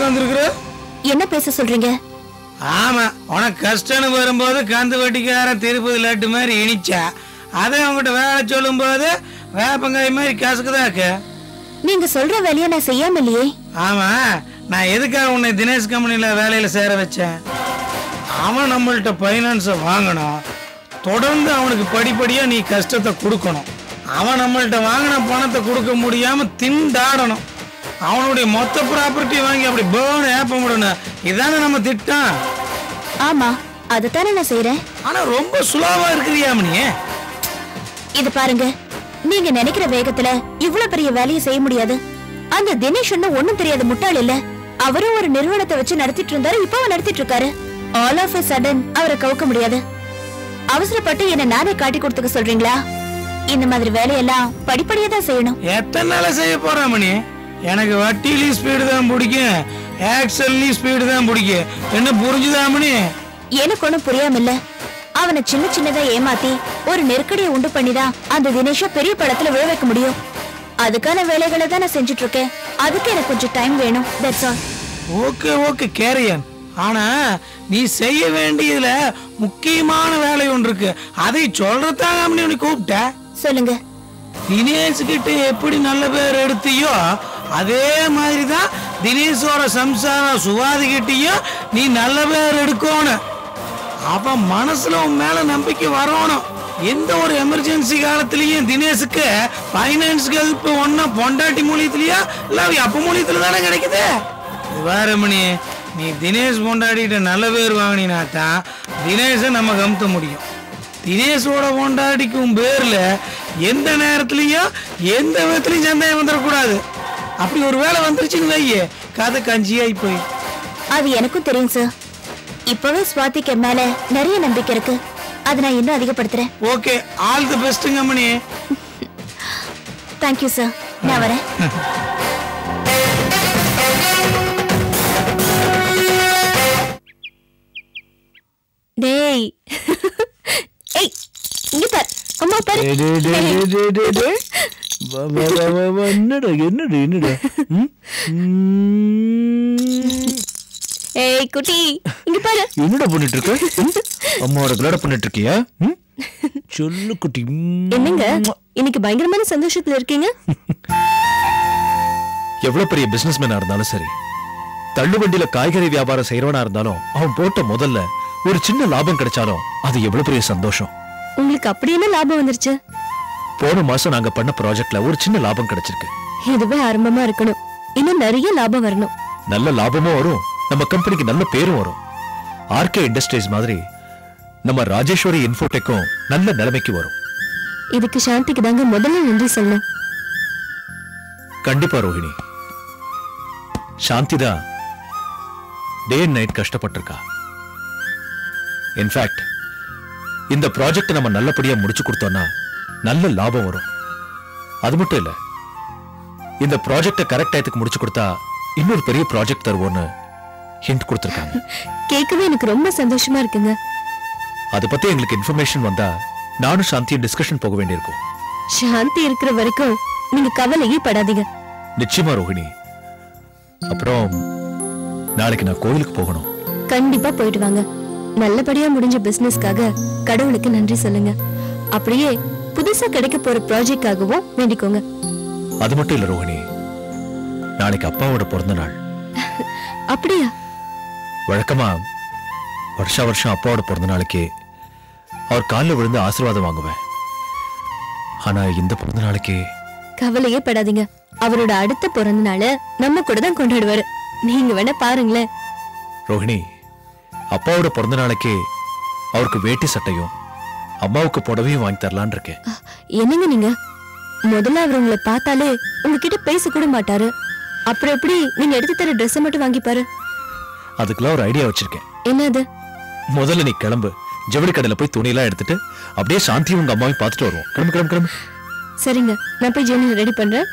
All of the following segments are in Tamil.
உட்காந்துருக்குற? என்ன பேச சொல்றீங்க? ஆமா, உனக்கு கஷ்டம்னு வரும்போது கந்து வட்டிக்காரன் திருப்பதி லட்டு மாதிரி இனிச்சா, அதை அவங்ககிட்ட வேலை சொல்லும் போது வேப்பங்காய் மாதிரி கசக்குதாக்க. நீங்க சொல்ற வேலையை நான் செய்யாம இல்லையே. ஆமா, நான் எதுக்காக உன்னை தினேஷ் கம்பெனில வேலையில சேர வச்சேன்? அவன் நம்மள்ட்ட பைனான்ஸை வாங்கணும், தொடர்ந்து அவனுக்கு படிப்படியா நீ கஷ்டத்தை கொடுக்கணும். அவன் நம்மள்ட்ட வாங்கின பணத்தை கொடுக்க முடியாம திண்டாடணும். அவனுடைய மொத்த ப்ராப்பர்ட்டி வாங்கி அப்படி பேர்ன் ஏப்ப முடியணும். இதானே நம்ம திட்டம். ஆமா, அதைத்தானே நான் செய்யறேன். ஆனா ரொம்ப சுலாவா இருக்கிறியாமணியே. இது பாருங்க, நீங்க நினைக்கிற வேகத்துல இவ்வளவு பெரிய வேலையை செய்ய முடியாது. அந்த தினேஷ் ஒண்ணும் தெரியாத முட்டாள் இல்ல. அவரும் ஒரு நிறுவனத்தை வச்சு நடத்திட்டு இருந்தாரு, இப்ப அவர் நடத்திட்டு இருக்காரு. ஆல் ஆஃப் எ சடன் அவரை கவுக்க முடியாது. அவசரப்பட்டு என்ன நானே காட்டி கொடுத்துக்க சொல்றீங்களா? இந்த மாதிரி வேலையெல்லாம் படிப்படியா தான் செய்யணும். எத்தனை நாளா செய்ய போறாமணி? எனக்கு வட்டிலையும் ஸ்பீடு தான் பிடிக்கும், ஆக்சல்லையும் ஸ்பீடு தான் பிடிக்கும். என்ன புரிஞ்சுதாமணி? எனக்கு ஒண்ணும் புரியாம இல்ல. அவனை சின்ன சின்னதா ஏமாத்தி ஒரு நெருக்கடியை உண்டு பண்ணிதான் அந்த தினேஷ பெரிய படத்துல விழ வைக்க முடியும். அதுக்கான வேலைகளை தான் நான் செஞ்சுட்டு இருக்கேன். அதுக்கு எனக்கு கொஞ்சம் டைம் வேணும். That's all. Okay okay carry on. ஆனா நீ செய்ய வேண்டியதுல முக்கியமான வேலை ஒன்று இருக்கு. அதை சொல்றதாங்க உன்னை கூப்பிட்ட. சொல்லுங்க. தினேஷ் கிட்ட எப்படி நல்ல பேர் எடுத்தியோ அதே மாதிரிதான் தினேஷோட சம்சாரம் சுவாதி கிட்டையும் நீ நல்ல பேர் எடுக்கணும். அவன் மனசுல உன் மேல நம்பிக்கை வரணும். எந்த ஒரு எமர்ஜென்சி காலத்திலயும் தினேஷுக்கு பைனான்ஸ் ஹெல்ப் ஒன்னா பொண்டாட்டி மூலியத்திலயா இல்ல அப்ப மூலியத்துல தானே கிடைக்குது. வேறமணி, நீ தினேஷ் பொண்டாட்டிகிட்ட நல்ல பேர் வாங்கினா தான் தினேஷை நம்ம கமுத்த முடியும். தினேஷோட பொண்டாட்டிக்கும் பேர்ல எந்த நேரத்திலயும் எந்த விதத்திலையும் சந்தேகம் வந்துடக்கூடாது. அப்படி ஒரு வேலை வந்துருச்சுன்னு வையே, கதை கஞ்சியாய் போய். அது எனக்கும் தெரியும் சார். இப்பவே ஸ்வாதிக்கு மேல நிறைய நம்பிக்கை இருக்கு. அதை நான் இன்னும் அதிகப்படுத்துறேன். ஓகே, ஆல் தி பெஸ்ட்ங்க மணி. Thank you sir. நான் வரேன். டேய், ஏய் இங்க பாரு. அம்மா பாரு. என்னடா என்னடா என்னடா? ஏய் குட்டி, இங்க பாரு. என்னடா பண்ணிட்டு இருக்க? அம்மாவோட விளையாட பண்ணிட்டு இருக்கியா? சொல்லு குட்டி. என்னங்க இன்னைக்கு பயங்கரமான சந்தோஷத்துல இருக்கீங்க? எவ்வளவு பெரிய பிசினஸ்மேனா இருந்தாலும் சரி, தள்ளுவண்டியில காய்கறி வியாபாரம் செய்யறவனா இருந்தாலும் அவன் போட்ட முதல்ல ஒரு சின்ன லாபம் கிடைச்சாலும் அது எவ்வளவு பெரிய சந்தோஷம். உங்களுக்கு அப்படி என்ன லாபம் வந்துருச்சு? போன மாசம் நாங்க பண்ண ப்ராஜெக்ட்ல ஒரு சின்ன லாபம் கிடைச்சிருக்கு. இதுவே ஆரம்பமா இருக்கணும். இன்னும் நிறைய லாபம் வரணும். நல்ல லாபமும் வரும், நம்ம கம்பெனிக்கு நல்ல பேரும் வரும். ஆர்கே இண்டஸ்ட்ரீஸ் மாதிரி நம்ம ராஜேஸ்வரி இன்ஃபோடெக்கும் நல்ல நிலைமைக்கு வரும். இதுக்கு சாந்திக்கு தாங்க முதல்ல நன்றி சொல்லணும். கண்டிப்பா ரோஹிணி. சாந்தி தான் டே அண்ட் நைட் கஷ்டப்பட்டிருக்கா. இன்ஃபேக்ட் இந்த ப்ராஜெக்ட் நம்ம நல்லபடியா முடிச்சு கொடுத்தோம்னா நல்ல லாபம் வரும். அது மட்டும் இல்ல, இந்த ப்ராஜெக்ட கரெக்ட் டைத்துக்கு முடிச்சு கொடுத்தா இன்னொரு பெரிய ப்ராஜெக்ட் தருவோம்னு ஹிண்ட் கொடுத்திருக்காங்க. கேட்கவே எனக்கு ரொம்ப சந்தோஷமா இருக்குங்க. அதை பத்தி எங்களுக்கு இன்ஃபர்மேஷன் வந்தா நானும் சாந்தியும் டிஸ்கஷன் போக வேண்டியிருக்கும். சாந்தி இருக்கிற வரைக்கும் நீங்க கவலையே படாதீங்க. நிச்சயமா ரோஹிணி. அப்புறம் நாளைக்கு நான் கோயிலுக்கு போகணும். கண்டிப்பா போயிட்டு வாங்க. நல்லபடியா முடிஞ்ச பிசினஸ்க்காக கடவுளுக்கு நன்றி சொல்லுங்க. அப்படியே புதுசா கிடைக்க போற ப்ராஜெக்டாகவும் வேண்டிக்கோங்க. அது மட்டும் இல்ல ரோஹிணி, நாளைக்கு அப்பாவோட பிறந்த நாள். அப்படியா? வழக்கமா வருஷா வருஷம் அப்பாவோட பிறந்த நாளைக்கு அவர் காலில் விழுந்து ஆசீர்வாதம் வாங்குவேன். ஆனா இந்த பிறந்த நாளைக்கு கவலையே படாதீங்க. அவரோட அடுத்த பிறந்த நாள நம்ம கூட தான் கொண்டாடுவாரு. நீங்க வேணா பாருங்களேன். ரோஹிணி, அப்பாவோட பிறந்த நாளைக்கு அவருக்கு வேட்டி சட்டையும் அம்மாவுக்கு புடவையும் வாங்கி தரலான் இருக்கேன். என்னங்க நீங்க? முதல்ல அவர் உங்களை பார்த்தாலே உங்ககிட்ட பேச கூட மாட்டாரு. அப்புறம் எப்படி நீங்க எடுத்து தர ட்ரெஸ் மட்டும் வாங்கிப்பாரு? அதுக்கெல்லாம் ஒரு ஐடியா வச்சிருக்கேன். என்னது? முதல்ல நீ கிளம்பு, ஜவுளி கடையில போய் துணியெல்லாம் எடுத்துட்டு அப்படியே சாந்தியும் உங்க அம்மாவையும் பார்த்துட்டு வருவோம். கிளம்பு கிளம்பு கிளம்பு. சரிங்க, நான் போய் ஜெர்னி ரெடி பண்றேன்.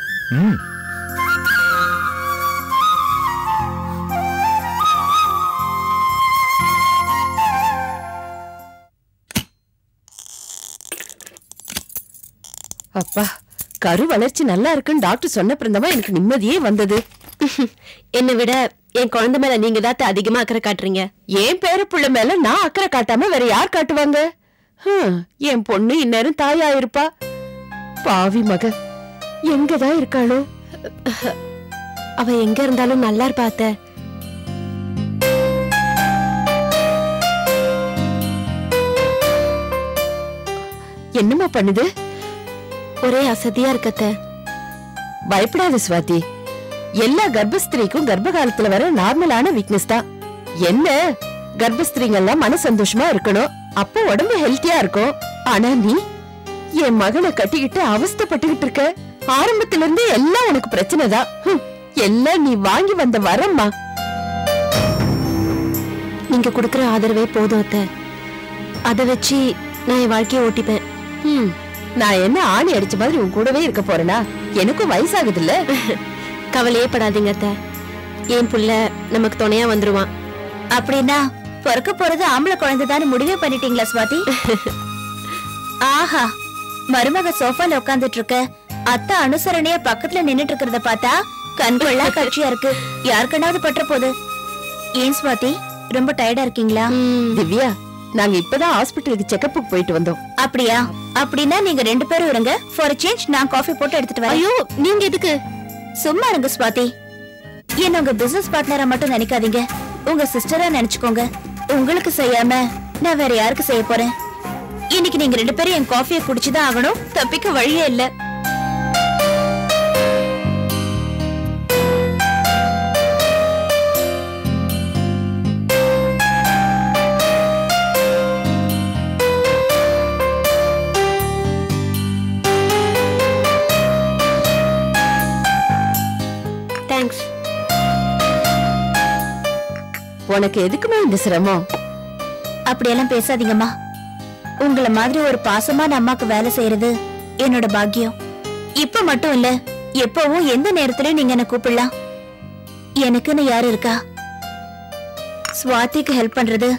அப்பா, கரு வளர்ச்சி நல்லா இருக்குன்னு டாக்டர் சொன்ன பிறந்தமா எனக்கு நிம்மதியே வந்தது. என்னை விட என் குழந்தை மேல நீங்க தான் அதிகமா அக்கறை காட்டுறீங்க. என் பேர புள்ள மேல நான் அக்கறை காட்டாம வேற யார் காட்டுவாங்க? என் பொண்ணு இந்நேரம் தாயா இருப்பா. பாவி மக எங்கதான் இருக்காளோ? அவ எங்க இருந்தாலும் நல்லா இருப்பா அத்தை. என்னம்மா பண்ணுது? ஒரே அசதியா இருக்கத்த. பயப்படாத சுவாதி. எல்லா கர்ப்பஸ்திரிக்கும் கர்ப்ப காலத்துல வர நார்மலான வீக்னஸ் தான். என்ன கர்ப்பஸ்திரிங்கெல்லாம் மன சந்தோஷமா இருக்கணும், அப்போ உடம்பு ஹெல்த்தியா இருக்கும். ஆனா நீ என் மகனை கட்டிக்கிட்டு அவஸ்தைப்பட்டுக்கிட்டு இருக்க. ஆரம்பத்துல இருந்து எல்லாம் உனக்கு பிரச்சனை தான். எல்லாம் நீ வாங்கி வந்த வரம்மா. நீங்க குடுக்கற ஆதரவே போதும் அத்தை. அதை வச்சு நான் என் வாழ்க்கையை ஓட்டிப்பேன். நான் என்ன ஆணி அடிச்ச மாதிரி உன் கூடவே இருக்க போறேனா? எனக்கும் வயசாகுது இல்ல. கவலையே படாதீங்க அத்தை. என் புள்ள நமக்கு துணையா வந்துருவான். அப்படின்னா பிறக்க போறது ஆம்பளை குழந்தைதான் முடிவே பண்ணிட்டீங்களா சுவாதி? ஆஹா, மருமக சோஃபால உட்கார்ந்துட்டு இருக்க, அத்தை அனுசரணையா பக்கத்துல நின்னுட்டு இருக்கிறத பார்த்தா கண்கொள்ளா காட்சியா இருக்கு. யாருக்கனாவது பற்ற போகுது. ஏன் சுவாதி, ரொம்ப டயர்டா இருக்கீங்களா? திவ்யா, நாங்க இப்பதான் ஹாஸ்பிட்டலுக்கு செக்கப்புக்கு போயிட்டு வந்தோம். அப்படியா? அப்படின்னா நீங்க 2 பேரும் இருங்க. ஃபார் சேஞ்ச் நான் காஃபி போட்டு எடுத்துட்டு வரேன். ஐயோ, நீங்க எதுக்கு? சும்மா இருங்க சுவாதி. என்ன உங்க பிசினஸ் பார்ட்னரா மட்டும் நினைக்காதீங்க, உங்க சிஸ்டரா நினைச்சுக்கோங்க. உங்களுக்கு செய்யாம நான் வேற யாருக்கு செய்ய போறேன்? இன்னைக்கு நீங்க 2 பேரும் என் காஃபியை குடிச்சுதான் ஆகணும். தப்பிக்க வழியே இல்ல. தேங்க்ஸ். உனக்கு எதுக்குமா இந்த சிரமம்? அப்படியெல்லாம் பேசாதீங்கம்மா. உங்களை மாதிரி ஒரு பாசமான அம்மாக்கு வேலை செய்யறது என்னோட பாக்கியம். இப்ப மட்டும் இல்ல, எப்பவும் எந்த நேரத்திலயும் நீங்க என்ன கூப்பிடலாம். எனக்குன்னு யாரு இருக்கா? ஸ்வாதிக்கு ஹெல்ப் பண்றது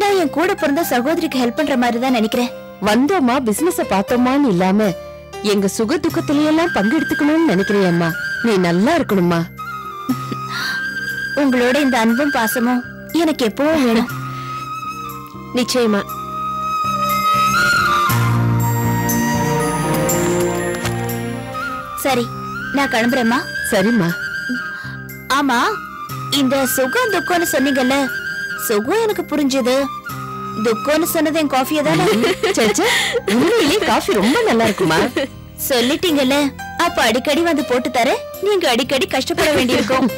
நான் என் கூட பிறந்த சகோதரிக்கு ஹெல்ப் பண்ற மாதிரி தான் நினைக்கிறேன். வந்தோமா பிசினஸ பார்த்தோமான்னு இல்லாம எங்க சுக துக்கத்திலையெல்லாம் பங்கெடுத்துக்கணும்னு நினைக்கிறியம்மா. நீ நல்லா இருக்கணும்மா. உங்களோட இந்த அன்பும் பாசமும் எனக்கு எப்பவும் வேணும். நிச்சயமா. சரி, நான் கிளம்புறேம்மா. சரிம்மா. ஆமா, இந்த சுகம் துக்கம்னு சொன்னீங்கல்ல, சுகம் எனக்கு புரிஞ்சது, துக்கம்னு சொன்னது என் காஃபியை தானே? உண்மையிலே காஃபி ரொம்ப நல்லா இருக்குமா? சொல்லிட்டீங்கல்ல, அப்ப அடிக்கடி வந்து போட்டு தரேன். நீங்க அடிக்கடி கஷ்டப்பட வேண்டியிருக்கும்.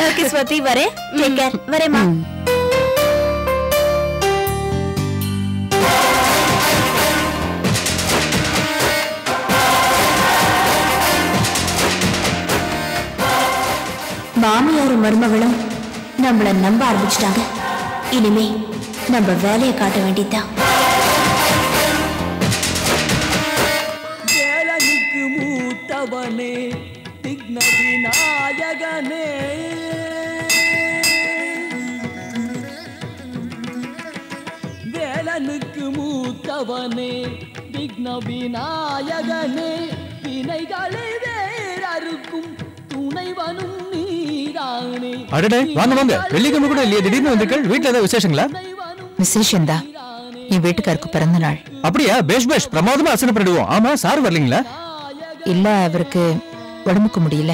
ஓகே ஸ்வாதி, வரேன். Take care. வரேம்மா. மாமியாரும் மருமகளும் நம்மள நம்ப ஆரம்பிச்சிட்டாங்க. இனிமே நம்ம வேலையை காட்ட வேண்டியதுதான். வேலனுக்கு மூத்தவனே, விக்ன விநாயகனே, வேலனுக்கு மூத்தவனே, விக்ன விநாயகனே, வினைகளை வேறறுக்கும் துணைவனும் நீரானே. அடடே, வாங்க வாங்க. வெள்ளிக்கிழமை கூட இல்லையே, திடீர்னு வந்திருக்கீங்க. வீட்டுல ஏதாவது விசேஷங்களா? விசேஷம்தான். என் வீட்டுக்காருக்கு பிறந்த நாள். அப்படியா? பேஷ் பேஷ், பிரமாதமா அசனை பண்ணிடுவோம். ஆமா, சார் வரலீங்களா? இல்ல, அவருக்கு உடம்புக்கு முடியல.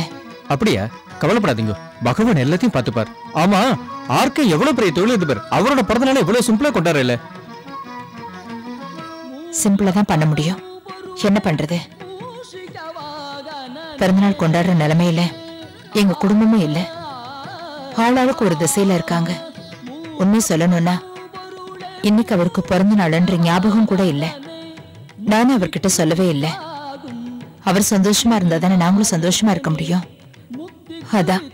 அப்படியா? கவலைப்படாதீங்க, பகவான் எல்லாத்தையும் பார்த்துப்பார். ஆமா, ஆர்கே எவ்வளவு பெரிய தொழிலதிபர், அவரோட பிறந்த நாளை எவ்வளவு சிம்பிளா கொண்டாடுறல. சிம்பிளா தான் பண்ண முடியும். என்ன பண்றது? பிறந்தநாள் கொண்டாடுற நிலைமையில எங்க குடும்பமும் இல்ல. ஆளாளுக்கு ஒரு திசையில இருக்காங்க. உண்மை சொல்லணும்னா இன்னைக்கு அவருக்கு பிறந்த நாள்ன்ற ஞாபகம் கூட இல்ல. நானும் அவர்கிட்ட சொல்லவே இல்ல. அவர் சந்தோஷமா இருந்தா தானே நாங்களும் சந்தோஷமா இருக்க முடியும். அதான்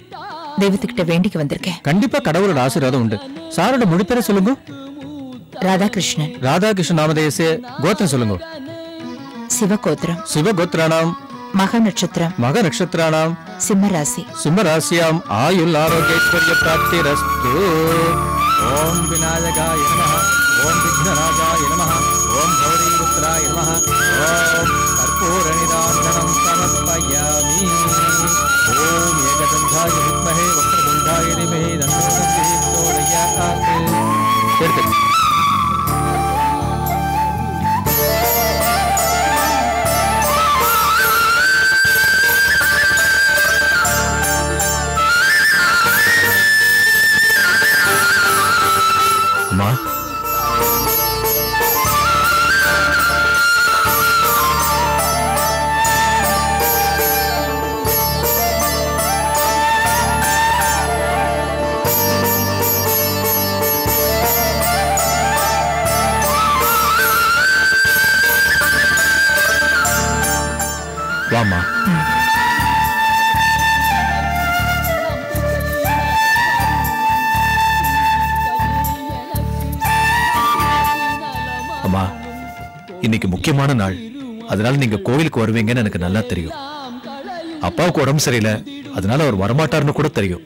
தெய்வத்துக்கிட்ட வேண்டிக்கு வந்திருக்கேன். கண்டிப்பா கடவுளோட ஆசீர்வாதம் உண்டு. சாரோட முழு பேரை சொல்லுங்க. ராதாகிருஷ்ணன். ராதாகிருஷ்ணன் நாமதேசே. கோத்திரம் சொல்லுங்க. சிவகோத்திரம். சிவகோத்திரானாம். மக நட்சத்திரம். மக நட்சத்திரானாம். சிம்மராசி. சிம்மராசியாம். ஆயுள் ஆரோக்கியஸ்வர்ய பிராப்திரஸ்து. ஓம் விநாயகாய நமः. ஓம் விக்னராஜாய நமः ஓம் கௌரீபுத்ராய நமः ஓம் கற்பூரநிராஞ்சனம் சமர்ப்பயாமி ஓம் ஏகதந்தாய வித்மஹே வக்ரதுண்டாய தீமஹி தன்னோ பிரச்சோதயாத். எடுத்து அம்மா. வாம்மா. அம்மா, இன்னைக்கு முக்கியமான நாள். அதனால நீங்க கோவிலுக்கு வருவீங்கன்னு எனக்கு நல்லா தெரியும். அப்பாவுக்கு உடம்பு சரியில்லை, அதனால அவர் வரமாட்டார்னு கூட தெரியும்.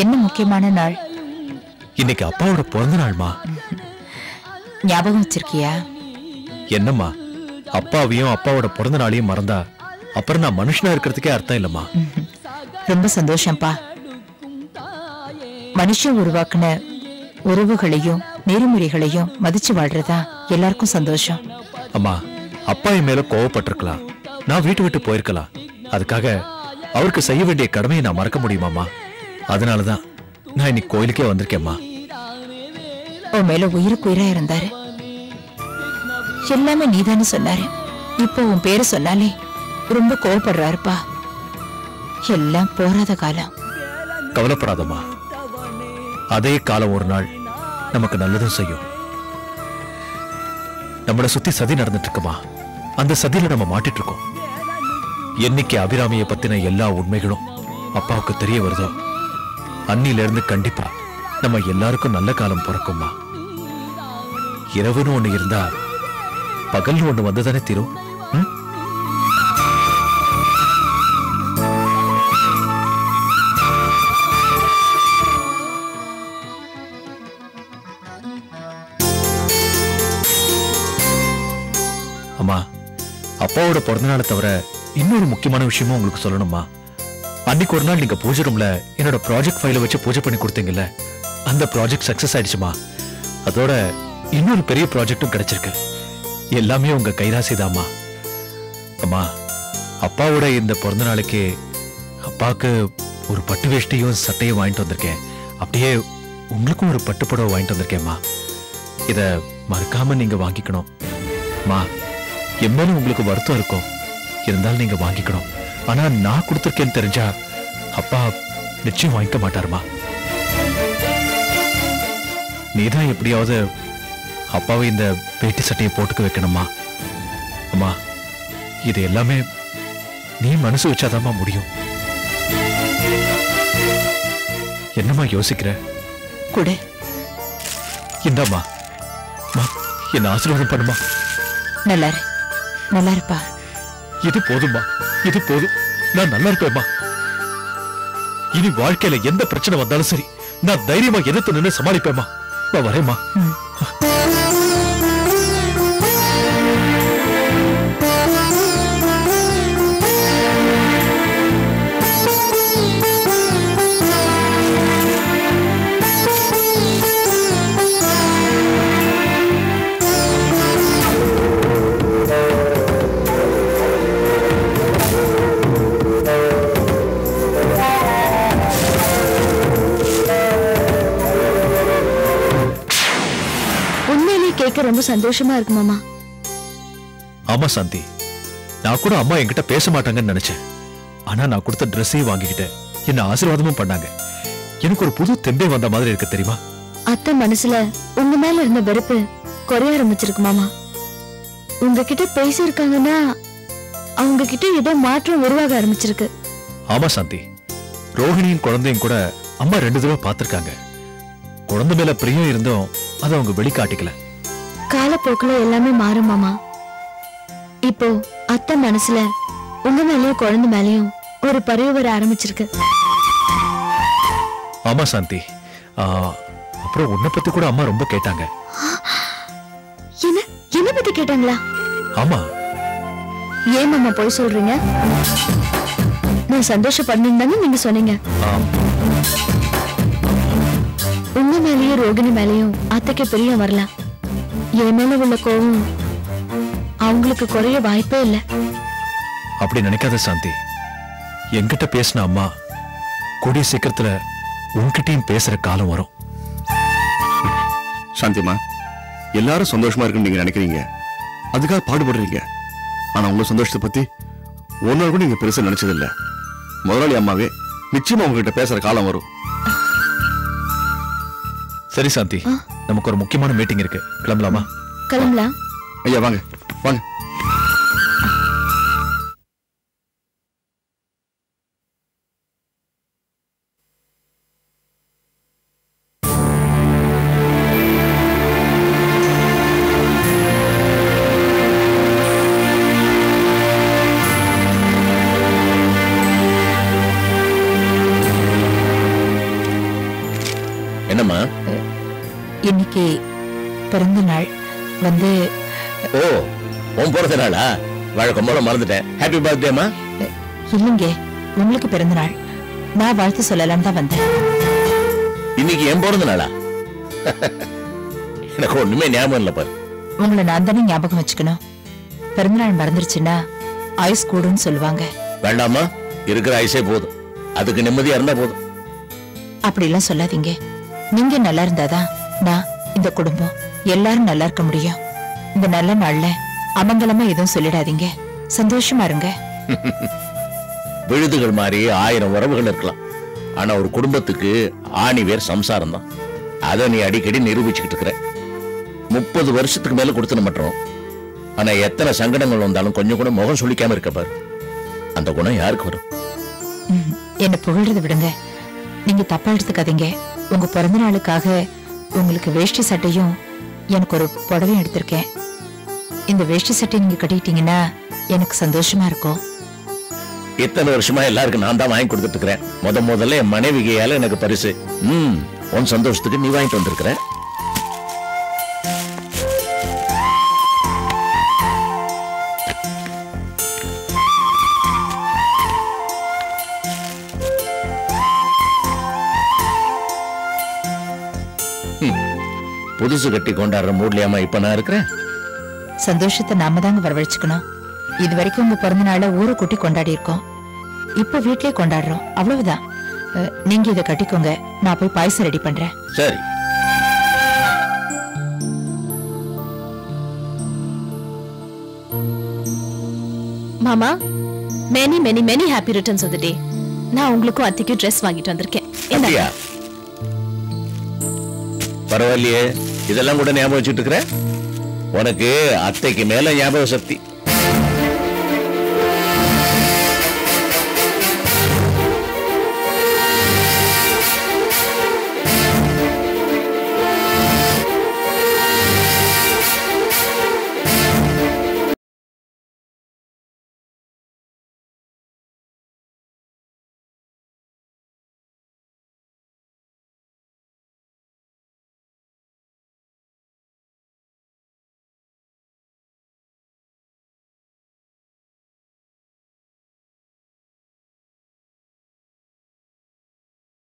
என்ன முக்கியமான நாள்? இன்னைக்கு அப்பாவோட பிறந்த நாள்மா. ஞாபகம் வச்சிருக்கியா? என்னம்மா, அப்பாவையும் அப்பாவோட பிறந்த நாளையும் மறந்தா அப்புறம் நான் மனுஷனா இருக்கிறதுக்கே அர்த்தம் இல்லம்மா. ரொம்ப சந்தோஷம்ப்பா. மனுஷன் உருவாக்குன உறவுகளையும் நெறிமுறைகளையும் மதிச்சு வாழ்றதா எல்லாருக்கும் சந்தோஷம். அம்மா, அப்பா என் மேல கோவப்பட்டிருக்கலாம், நான் வீட்டு விட்டு போயிருக்கலாம். அதுக்காக அவருக்கு செய்ய வேண்டிய கடமையை நான் மறக்க முடியுமாம்மா? அதனாலதான் நான் இன்னைக்கு கோயிலுக்கே வந்திருக்கேம்மா. உன் மேல உயிருக்கு உயிரா இருந்தாரு. எல்லாமே நீதானே சொன்னாரு. இப்போ உன் பேரு சொன்னாலே ரொம்ப கோவப்படுறாருப்பா. எல்லாம் போராத காலம். கவலைப்படாதம்மா, அதே காலம் ஒரு நாள் நமக்கு நல்லதும் செய்யும். நம்மளை சுத்தி சதி நடந்துட்டு இருக்குமா, அந்த சதியில நம்ம மாட்டிட்டு இருக்கோம். என்னைக்கு அபிராமியை பத்தின எல்லா உண்மைகளும் அப்பாவுக்கு தெரிய வருதோ அன்னில இருந்து கண்டிப்பா நம்ம எல்லாருக்கும் நல்ல காலம் பிறக்கும்மா. இரவுன்னு ஒண்ணு இருந்தா பகல்னு ஒண்ணு வந்துதானே தீரும். அம்மா, அப்பாவோட பிறந்த நாளை தவிர இன்னொரு முக்கியமான விஷயமும் உங்களுக்கு சொல்லணுமா. அன்னைக்கு ஒரு நாள் நீங்க பூஜை ரூம்ல என்னோட ப்ராஜெக்ட் ஃபைலை வச்சு பூஜை பண்ணி கொடுத்தீங்கல்ல, அந்த ப்ராஜெக்ட் சக்சஸ் ஆயிடுச்சுமா. அதோட இன்னொரு பெரிய ப்ராஜெக்டும் கிடைச்சிருக்கு. எல்லாமே உங்க கைராசிதாம்மா. அம்மா, அப்பாவோட இந்த பிறந்த நாளைக்கு அப்பாவுக்கு ஒரு பட்டு வேஷ்டியும் சட்டையும் வாங்கிட்டு வந்திருக்கேன். அப்படியே உங்களுக்கும் ஒரு பட்டு புடவை வாங்கிட்டு வந்திருக்கேம்மா. இத மறக்காம நீங்க வாங்கிக்கணும். மா, என் மேல உங்களுக்கு வருத்தம் இருக்கும், இருந்தாலும் நீங்க வாங்கிக்கணும். ஆனா நான் கொடுத்திருக்கேன்னு தெரிஞ்சா அப்பா நிச்சயம் வாங்கிக்க மாட்டாருமா. நீதான் எப்படியாவது அப்பாவை இந்த வேட்டி சட்டையை போட்டுக்க வைக்கணுமா. அம்மா, இது எல்லாமே நீ மனசு வச்சாதாம்மா முடியும். என்னம்மா யோசிக்கிற? கூட இந்தாம்மா, என்ன ஆசீர்வாதம் பண்ணுமா. நல்லாரு, நல்லா இருப்பா. இது போதும்மா, இது போதும். நான் நல்லா இருப்பேம்மா. இனி வாழ்க்கையில எந்த பிரச்சனை வந்தாலும் சரி, நான் தைரியமா எதிர்த்து நின்று சமாளிப்பேம்மா. நான் வரேம்மா. கேட்க ரொம்ப சந்தோஷமா இருக்கு மாமா. ஆமா சாந்தி, நான் கூட அம்மா என்கிட்ட பேச மாட்டாங்கன்னு நினைச்சேன். ஆனா நான் கொடுத்த ட்ரெஸ்ஸையும் வாங்கிக்கிட்டேன், என்ன ஆசீர்வாதமும் பண்ணாங்க. எனக்கு ஒரு புது தெம்பே வந்த மாதிரி இருக்கு தெரியுமா. அத்தை மனசுல உங்க மேல இருந்த வெறுப்பு குறைய ஆரம்பிச்சிருக்கு மாமா. உங்ககிட்ட பேசியிருக்காங்கன்னா அவங்க கிட்ட ஏதோ மாற்றம் உருவாக ஆரம்பிச்சிருக்கு. ஆமா சாந்தி, ரோஹிணியின் குழந்தையும் கூட அம்மா 2 தடவை பார்த்திருக்காங்க. குழந்தை மேல பிரியம் இருந்தும் அதை அவங்க வெளிக்காட்டிக்கல. காலப்போக்குல எல்லாமே மாறும் மாமா. இப்போ அத்தை மனசுல உங்க மேலயும் குழந்தை மேலயும் ஒரு பரிவு வர ஆரம்பிச்சிருக்கு. ஆமா சாந்தி, அப்புறம் உன்னை பத்தி கூட அம்மா ரொம்ப கேட்டாங்க. என்ன என்ன பத்தி கேட்டாங்களா? ஆமா. ஏன் மாமா போய் சொல்றீங்க? நான் சந்தோஷப்படணும் நீங்க சொன்னீங்க. உங்க மேலேயும் ரோகிணி மேலேயும் அத்தைக்கு பிரியம் வரலாம். என் மேல உள்ள கோவம் அவங்களுக்கு குறைய வாய்ப்பே இல்லை. அப்படி நினைக்காத சாந்தி. என்கிட்ட பேசின அம்மா கூடிய சீக்கிரத்துல உன்கிட்டயும் பேசுற காலம் வரும். சாந்திமா, எல்லாரும் சந்தோஷமா இருக்குன்னு நீங்க நினைக்கிறீங்க, அதுக்காக பாடுபடுறீங்க. ஆனா உங்க சந்தோஷத்தை பத்தி ஒரு நாள் கூட நீங்க பெருசா நினைச்சதில்ல. முதலாளி அம்மாவே நிச்சயமா உங்ககிட்ட பேசுற காலம் வரும். சரி சாந்தி, நமக்கு ஒரு முக்கியமான மீட்டிங் இருக்கு, கிளம்பலாமா? கிளம்பலாம். ஐயா வாங்க வாங்க. என்னம்மா? இன்னைக்கு பிறந்த நாள் வந்து. ஓ, உன் பிறந்த நாளா? வழக்கம் போல மறந்துட்டேன். ஹாப்பி பர்த்டேமா. இல்லைங்க, உங்களுக்கு பிறந்த நாள். நான் வாழ்த்து சொல்லலாம் தான் வந்தேன். இன்னைக்கு என் பிறந்த நாளா? எனக்கு ஒண்ணுமே ஞாபகம் இல்ல பாரு. உங்களை நான் தானே ஞாபகம் வச்சுக்கணும். பிறந்த நாள் மறந்துருச்சுன்னா ஐஸ் கூடுன்னு சொல்லுவாங்க. வேண்டாமா, இருக்கிற ஐஸே போதும். அதுக்கு நிம்மதியா இருந்தா போதும். அப்படிலாம் சொல்லாதீங்க. நீங்க நல்லா இருந்தாதான் நான், இந்த குடும்பம் எல்லாரும் நல்லா இருக்க முடியும். இந்த நல்ல நாள்ல அமங்கலமா எதுவும் சொல்லிடாதீங்க. சந்தோஷமா இருங்க. விழுதுகள் மாதிரி 1000 உறவுகள் இருக்கலாம். ஆனா ஒரு குடும்பத்துக்கு ஆணிவேர் சம்சாரம் தான். அதை நீ அடிக்கடி நிரூபிச்சுக்கிட்டு இருக்கிற. 30 வருஷத்துக்கு மேல கொடுத்து மட்டும். ஆனா எத்தனை சங்கடங்கள் வந்தாலும் கொஞ்சம் கூட முகம் சொல்லிக்காம இருக்க பாரு. அந்த குணம் யாருக்கு வரும்? என்ன புகழ்றத விடுங்க. நீங்க தப்பா எடுத்துக்காதீங்க. உங்க பிறந்த நாளுக்காக உங்களுக்கு வேஷ்டி சட்டையும் எனக்கு ஒரு புடவையும் எடுத்திருக்கேன். இந்த வேஷ்டி சட்டை நீங்க கட்டிட்டீங்கன்னா எனக்கு சந்தோஷமா இருக்கும். இத்தனை வருஷமா எல்லாருக்கும் நான் தான் வாங்கி கொடுத்துட்டு இருக்கிறேன். முதல்ல என் மனைவிகையால எனக்கு பரிசு. உன் சந்தோஷத்துக்கு நீ வாங்கிட்டு வந்திருக்கிற. புதுசு கட்டி கொண்டாடுற மூட்லயாமா இப்ப நான் இருக்கிறேன். சந்தோஷத்தை நாம தாங்க வரவழைச்சுக்கணும். இது வரைக்கும் உங்க பிறந்த நாளை ஊரை கூட்டி கொண்டாடி இருக்கோம். இப்ப வீட்லயே கொண்டாடுறோம், அவ்வளவுதான். நீங்க இதை கட்டிக்கோங்க, நான் போய் பாயசம் ரெடி பண்றேன். சரி. மாமா, many many many happy returns of the day. நான் உங்களுக்கும் அத்தைக்கு Dress வாங்கிட்டு வந்திருக்கேன். அப்படியா? பரவாயில்லையே, இதெல்லாம் கூட ஞாபகம் வச்சுட்டு இருக்கிற. உனக்கு அத்தைக்கு மேல ஞாபக சக்தி.